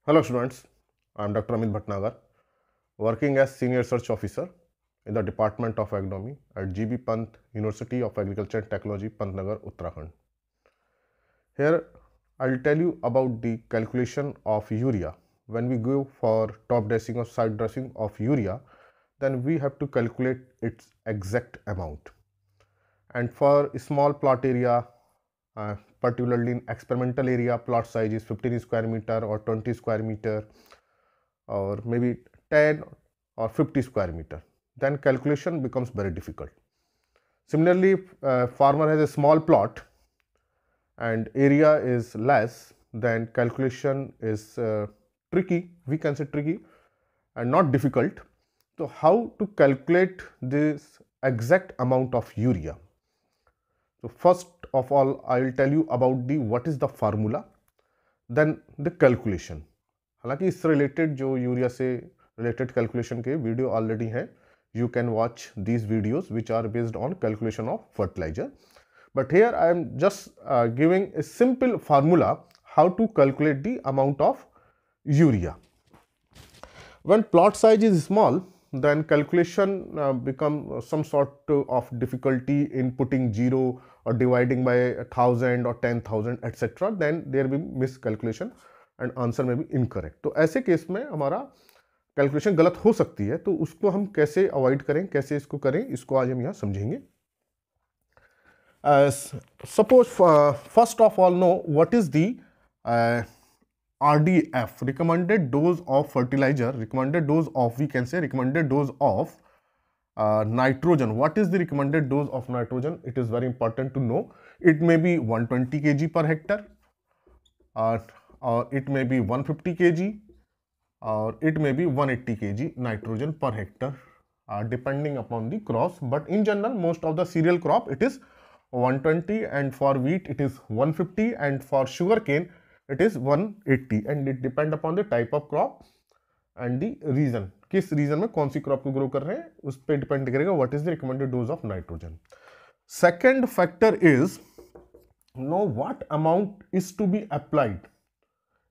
Hello students, I am Dr. Amit Bhatnagar, working as Senior Research Officer in the Department of Agronomy at GB Pant University of Agriculture and Technology, Pantnagar, Uttarakhand. Here I will tell you about the calculation of urea. When we go for top dressing or side dressing of urea, then we have to calculate its exact amount. And for small plot area, particularly in experimental area, plot size is 15 square meter or 20 square meter or maybe 10 or 50 square meter, then calculation becomes very difficult. Similarly, if farmer has a small plot and area is less, then calculation is tricky, we can say tricky and not difficult. So how to calculate this exact amount of urea? So first of all, I will tell you about the what is the formula, then the calculation. हालांकि इससे related जो urea से related calculation के video already हैं, you can watch these videos which are based on calculation of fertilizer, but here I am just giving a simple formula how to calculate the amount of urea. When plot size is small, then calculation become some sort of difficulty in putting zero or dividing by 1000 or 10,000 etc. Then there will be miscalculation and answer may be incorrect. तो ऐसे case में हमारा calculation गलत हो सकती है, तो उसको हम कैसे अवॉइड करें, कैसे इसको करें, इसको आज हम यहाँ समझेंगे. Suppose first of all know what is the RDF, recommended dose of fertilizer, recommended dose of, we can say recommended dose of nitrogen. What is the recommended dose of nitrogen? It is very important to know. It may be 120 kg per hectare, or it may be 150 kg, or it may be 180 kg nitrogen per hectare, depending upon the crops. But in general, most of the cereal crop it is 120, and for wheat it is 150, and for sugarcane it is 180, and it depend upon the type of crop and the region. किस reason में कौन सी crop को grow कर रहे हैं उस पर depend करेगा what is the recommended dose of nitrogen. Second factor is know what amount is to be applied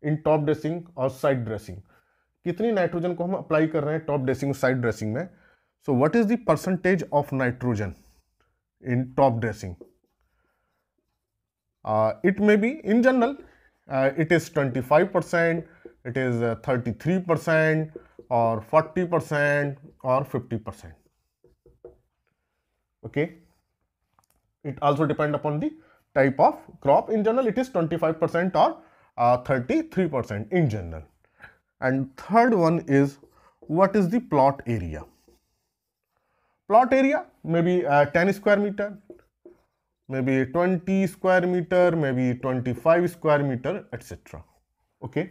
in top dressing और साइड ड्रेसिंग. कितनी नाइट्रोजन को हम अप्लाई कर रहे हैं टॉप ड्रेसिंग और साइड ड्रेसिंग में. So what is the percentage of nitrogen in top dressing. It may be in general it is 25%, it is 33%, or 40%, or 50%. Okay, it also depend upon the type of crop. In general it is 25% or 33% in general. And third one is what is the plot area. Plot area maybe 10 square meter, maybe 20 square meter, maybe 25 square meter, etc. Okay,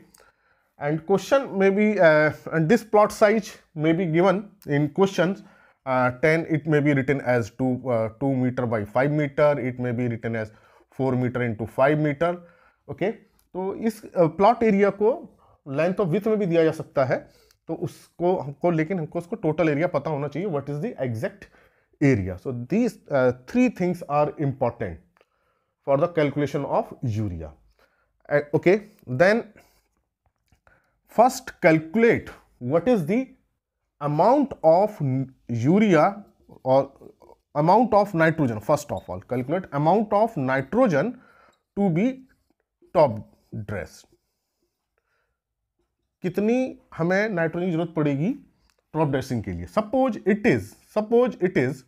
and question may be and this plot size may be given in questions 10, it may be written as 2 meter by 5 meter, it may be written as 4 meter into 5 meter. Okay, तो इस plot area को length of width में भी दिया जा सकता है, तो उसको हमको, लेकिन हमको उसको टोटल एरिया पता होना चाहिए, what is the exact area. So these three things are important for the calculation of urea. Okay, then first calculate what is the amount of urea or amount of nitrogen. First of all, calculate amount of nitrogen to be top dressed. कितनी हमें nitrogen की जरूरत पड़ेगी top dressing के लिए. Suppose it is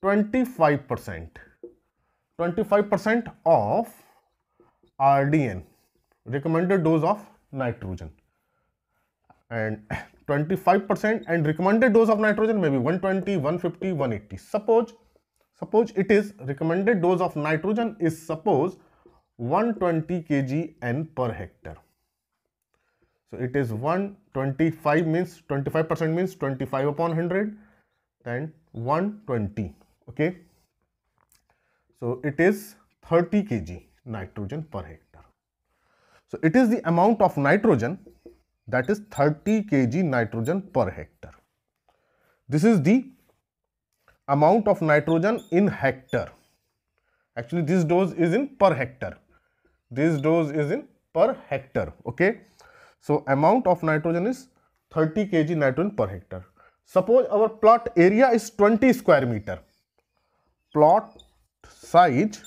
25%, 25% of RDN, recommended dose of nitrogen, and 25% and recommended dose of nitrogen may be 120, 150, 180. Suppose it is recommended dose of nitrogen is suppose 120 kg N per hectare. So it is 125 means 25% means 25 upon 100, then 120. Okay, so it is 30 kg nitrogen per hectare. So it is the amount of nitrogen, that is 30 kg nitrogen per hectare. This is the amount of nitrogen in hectare. Actually this dose is in per hectare, this dose is in per hectare. Okay, So amount of nitrogen is 30 kg nitrogen per hectare. Suppose our plot area is 20 square meter. Plot size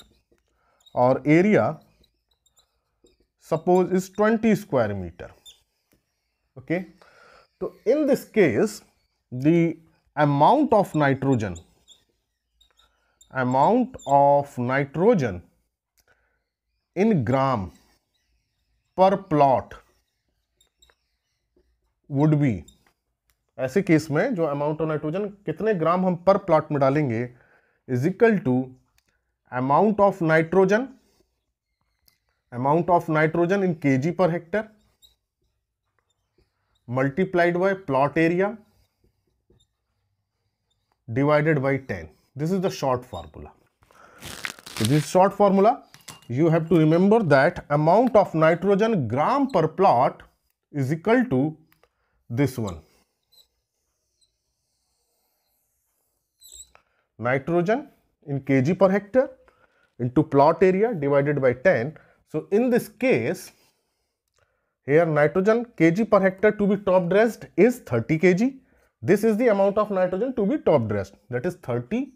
or area suppose is 20 square meter. Okay. So in this case, the amount of nitrogen in gram per plot would be, ऐसे case में जो amount of nitrogen कितने ग्राम हम पर plot में डालेंगे is equal to amount of nitrogen in KG per hectare multiplied by plot area divided by 10. This is the short formula. So this short formula, you have to remember that amount of nitrogen gram per plot is equal to this one. Nitrogen in kg per hectare into plot area divided by 10. So in this case, here nitrogen kg per hectare to be top dressed is 30 kg. This is the amount of nitrogen to be top dressed, that is 30.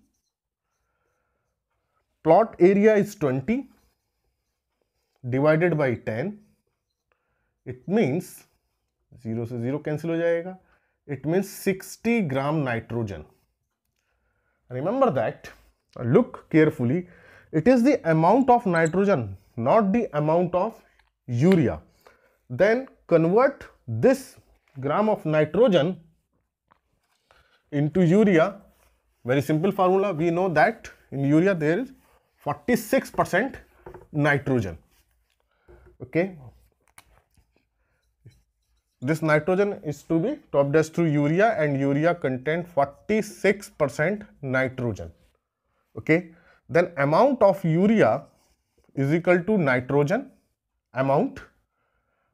Plot area is 20 divided by 10. It means 0 से 0 cancel हो जाएगा. It means 60 gram nitrogen. Remember that, look carefully, it is the amount of nitrogen, not the amount of urea. Then convert this gram of nitrogen into urea. Very simple formula. We know that in urea there is 46% nitrogen. Okay. This nitrogen is to be top dressed through urea, and urea contains 46% nitrogen. Okay. Then amount of urea is equal to nitrogen amount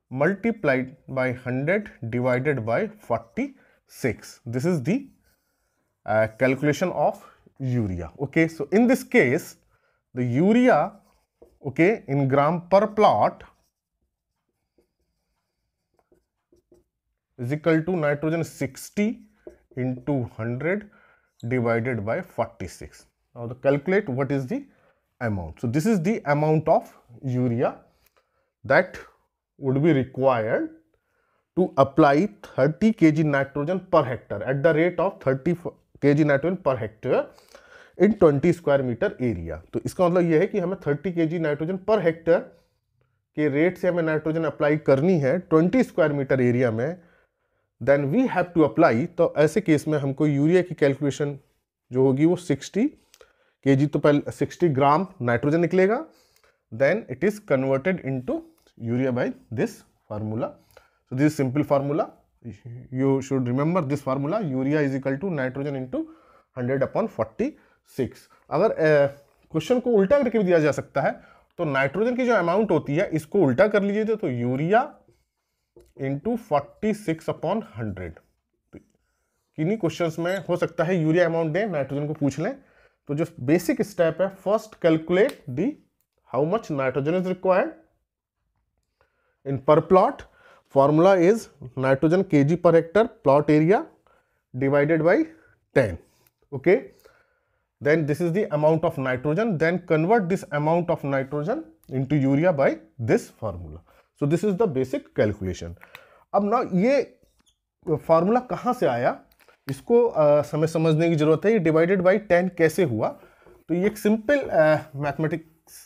multiplied by 100 divided by 46. This is the calculation of urea. Okay, so in this case, the urea, okay, in gram per plot is equal to nitrogen 60 into 100 divided by 46. Now the calculate what is the amount. So this is the amount of urea that would be required to apply 30 kg nitrogen per hectare at the rate of 30 kg nitrogen per hectare in 20 square meter area. तो इसका मतलब यह है कि हमें 30 kg nitrogen per hectare के rate से हमें नाइट्रोजन अप्लाई करनी है 20 स्क्वायर मीटर एरिया में. Then we have to apply, तो ऐसे केस में हमको यूरिया की कैलकुलेशन जो होगी वो 60 kg, तो पहले 60 ग्राम नाइट्रोजन निकलेगा. Then it is converted into urea by this formula. So this is simple formula. You should remember this formula. Urea is equal to nitrogen into 100 upon 46. अगर question को उल्टा करके भी दिया जा सकता है तो नाइट्रोजन की जो अमाउंट होती है इसको उल्टा कर लीजिए तो यूरिया इंटू 46 अपॉन 100. किन्हीं क्वेश्चंस में हो सकता है यूरिया अमाउंट दें, नाइट्रोजन को पूछ लें. तो जो बेसिक स्टेप है, first calculate the how much nitrogen is required in per plot. Formula is nitrogen kg per hectare plot area divided by 10. Okay. Then this is the amount of nitrogen. Then convert this amount of nitrogen into urea by this formula. So this is the basic calculation. अब ना ये formula कहाँ से आया इसको हमें समझने की जरूरत है. ये डिवाइडेड बाई 10 कैसे हुआ? तो ये एक सिंपल मैथमेटिक्स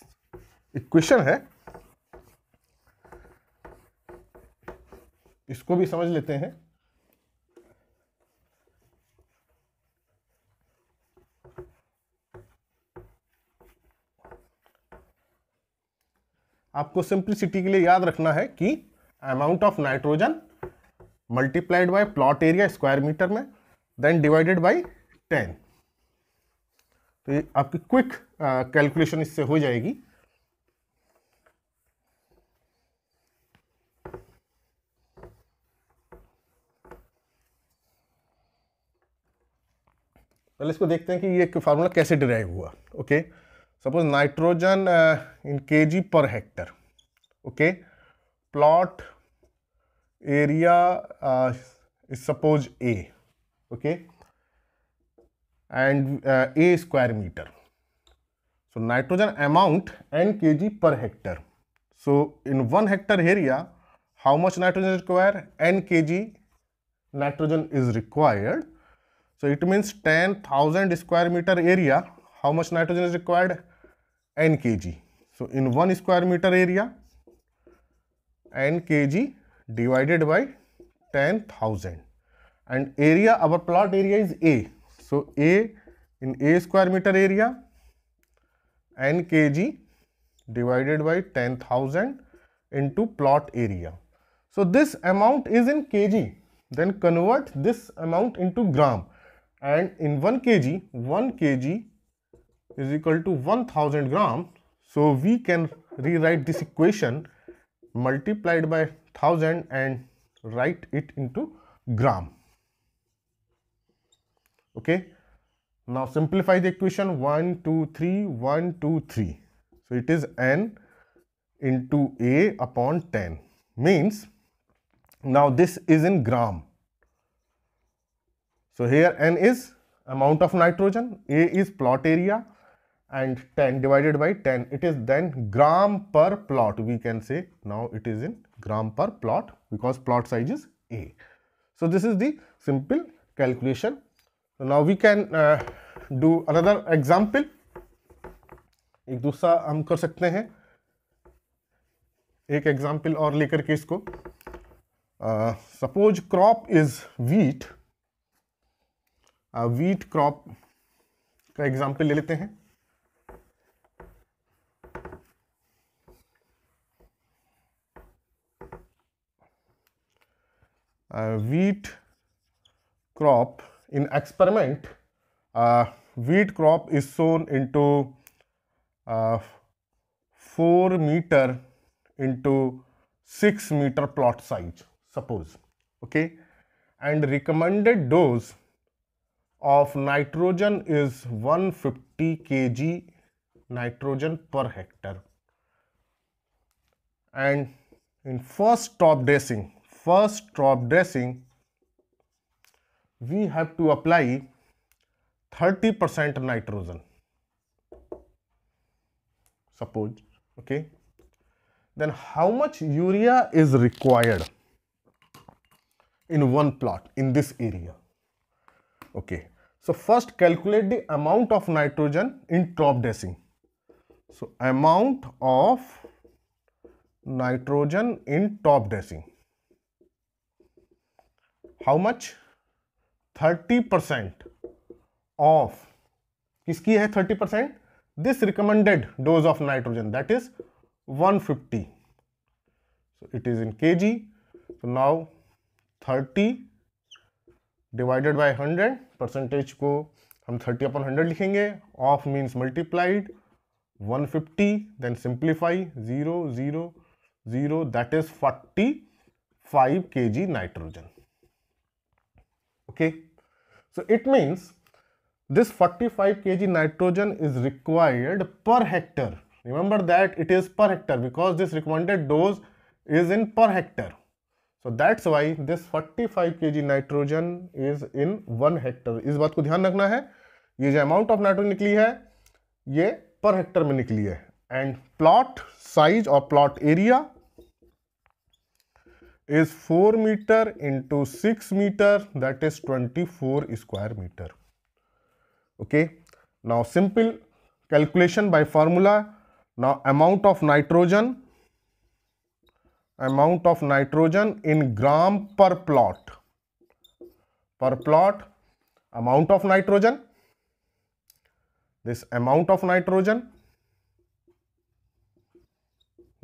इक्वेशन है, इसको भी समझ लेते हैं. आपको सिंप्लिसिटी के लिए याद रखना है कि amount of nitrogen multiplied by plot area square metre में, देन डिवाइडेड बाय 10. तो ये आपकी क्विक कैलकुलेशन इससे हो जाएगी. पहले इसको देखते हैं कि ये फार्मूला कैसे डिराइव हुआ. Okay, suppose nitrogen in KG per Hector. Okay, plot area is suppose A, okay, and A square meter. So nitrogen amount n kg per hectare. So in 1 hectare area, how much nitrogen is required? N kg nitrogen is required. So it means 10,000 square meter area, how much nitrogen is required? N kg. So in 1 square meter area, n kg divided by 10,000, and area, our plot area is A. So A, in A square meter area, n kg divided by 10,000 into plot area. So this amount is in kg. Then convert this amount into gram, and in 1 kg is equal to 1000 gram. So we can rewrite this equation multiplied by 1000 and write it into gram. Okay, now simplify the equation. 1 2 3 1 2 3. So it is n into A upon 10, means now this is in gram. So here n is amount of nitrogen, A is plot area, and 10 divided by 10, it is then gram per plot. We can say now it is in gram per plot because plot size is A. So this is the simple calculation. So now we can do another example. एक दूसरा हम कर सकते हैं, एक example और लेकर के इसको. Suppose crop is wheat. Wheat crop का एग्जाम्पल ले लेते हैं. Wheat crop in experiment, wheat crop is sown into 4 meter into 6 meter plot size, suppose, okay, and recommended dose of nitrogen is 150 kg nitrogen per hectare, and in first top dressing we have to apply 30% nitrogen, suppose, okay. Then how much urea is required in one plot in this area? Okay, so first calculate the amount of nitrogen in top dressing. So amount of nitrogen in top dressing, how much? 30% of किसकी है 30%? This recommended dose of nitrogen, that is 150. So it is in kg. So now 30 divided by 100, percentage को हम 30 upon 100 लिखेंगे. Of means multiplied, 150, then simplify, 0 0 0, that is 45 kg nitrogen. Okay, so it means this 45 kg nitrogen is required per hectare. Remember that it is per hectare because this recommended dose is in per hectare. So that's why this 45 kg nitrogen is in 1 hectare. इस बात को ध्यान रखना है, ये जो amount of nitrogen निकली है ये पर हेक्टर में निकली है. एंड प्लॉट साइज और plot area is 4 meter into 6 meter, that is 24 square meter. Okay, now simple calculation by formula. Now amount of nitrogen in gram per plot, amount of nitrogen, this amount of nitrogen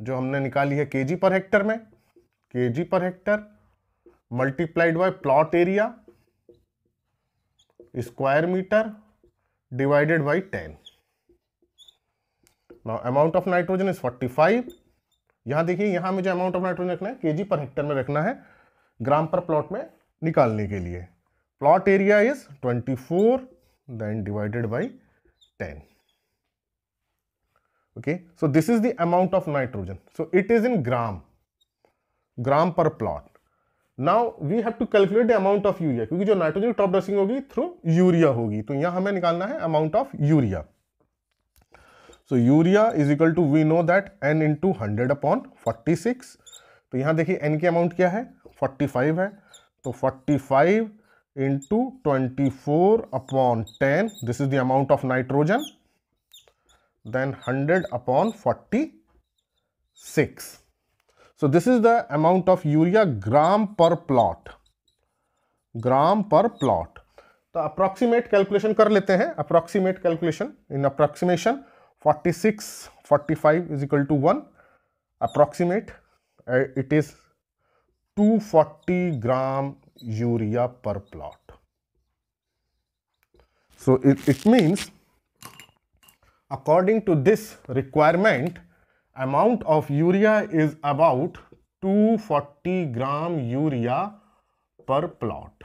जो हमने निकाली है kg per hectare में, kg per hectare multiplied by plot area square meter divided by 10. Now amount of nitrogen is 45. यहां देखिए, यहां मुझे amount of nitrogen रखना है kg per hectare में रखना है, ग्राम पर प्लॉट में निकालने के लिए. Plot area is 24, then divided by 10. Okay, so this is the amount of nitrogen. So it is in gram per plot. Now we have to calculate the amount of urea, क्योंकि जो nitrogen top dressing होगी through urea होगी, तो यहां हमें निकालना है amount of urea. So urea is equal to, we know that n into 100/46. तो यहां देखिए n की अमाउंट क्या है, 45 है, तो 45 into 24/10, this is the amount of nitrogen, then 100/46. So this is the amount of urea gram per plot, gram per plot. तो approximate calculation कर लेते हैं. Approximate calculation, in approximation 46 45 is equal to 1. Approximate, it is 240 gram urea per plot. So it means according to this requirement, amount of urea is about 240 gram urea per plot.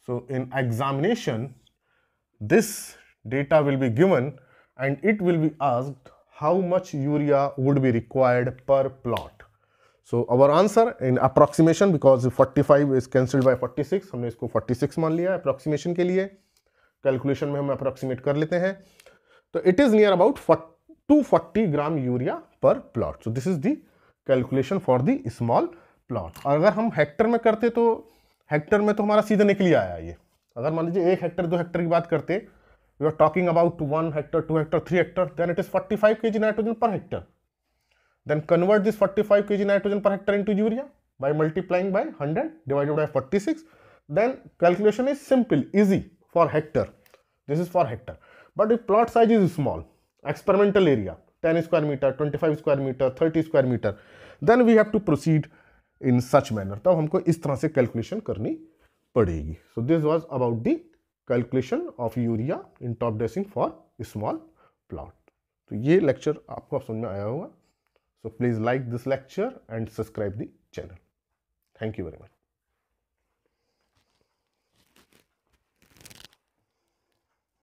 So in examination, this data will be given and it will be asked how much urea would be required per plot. So our answer in approximation, because 45 is cancelled by 46, हमने इसको 46 मान लिया approximation के लिए. Calculation में हम approximate कर लेते हैं, तो it is near about 240 gram urea पर plot. So this is the calculation for the small plot. और अगर हम हेक्टर में करते तो हेक्टर में तो हमारा सीधे निकल ही आया ये. अगर मान लीजिए 1 हेक्टर 2 हेक्टर की बात करते, we are talking about 1 hectare 2 hectare 3 hectare, then it is 45 kg nitrogen per hectare. Then convert this 45 kg nitrogen per hectare into urea by multiplying by 100 divided by 46. Then calculation is simple, easy for hectare. This is for hectare. But if plot size is small, experimental area 10 square meter, 25 square meter, 30 square meter, then we have to proceed in such manner. तब हमको इस तरह से calculation करनी पड़ेगी. So this was about the calculation of urea in top dressing for small plot. तो ये lecture आपको समझ में आया होगा. So please like this lecture and subscribe the channel. Thank you very much.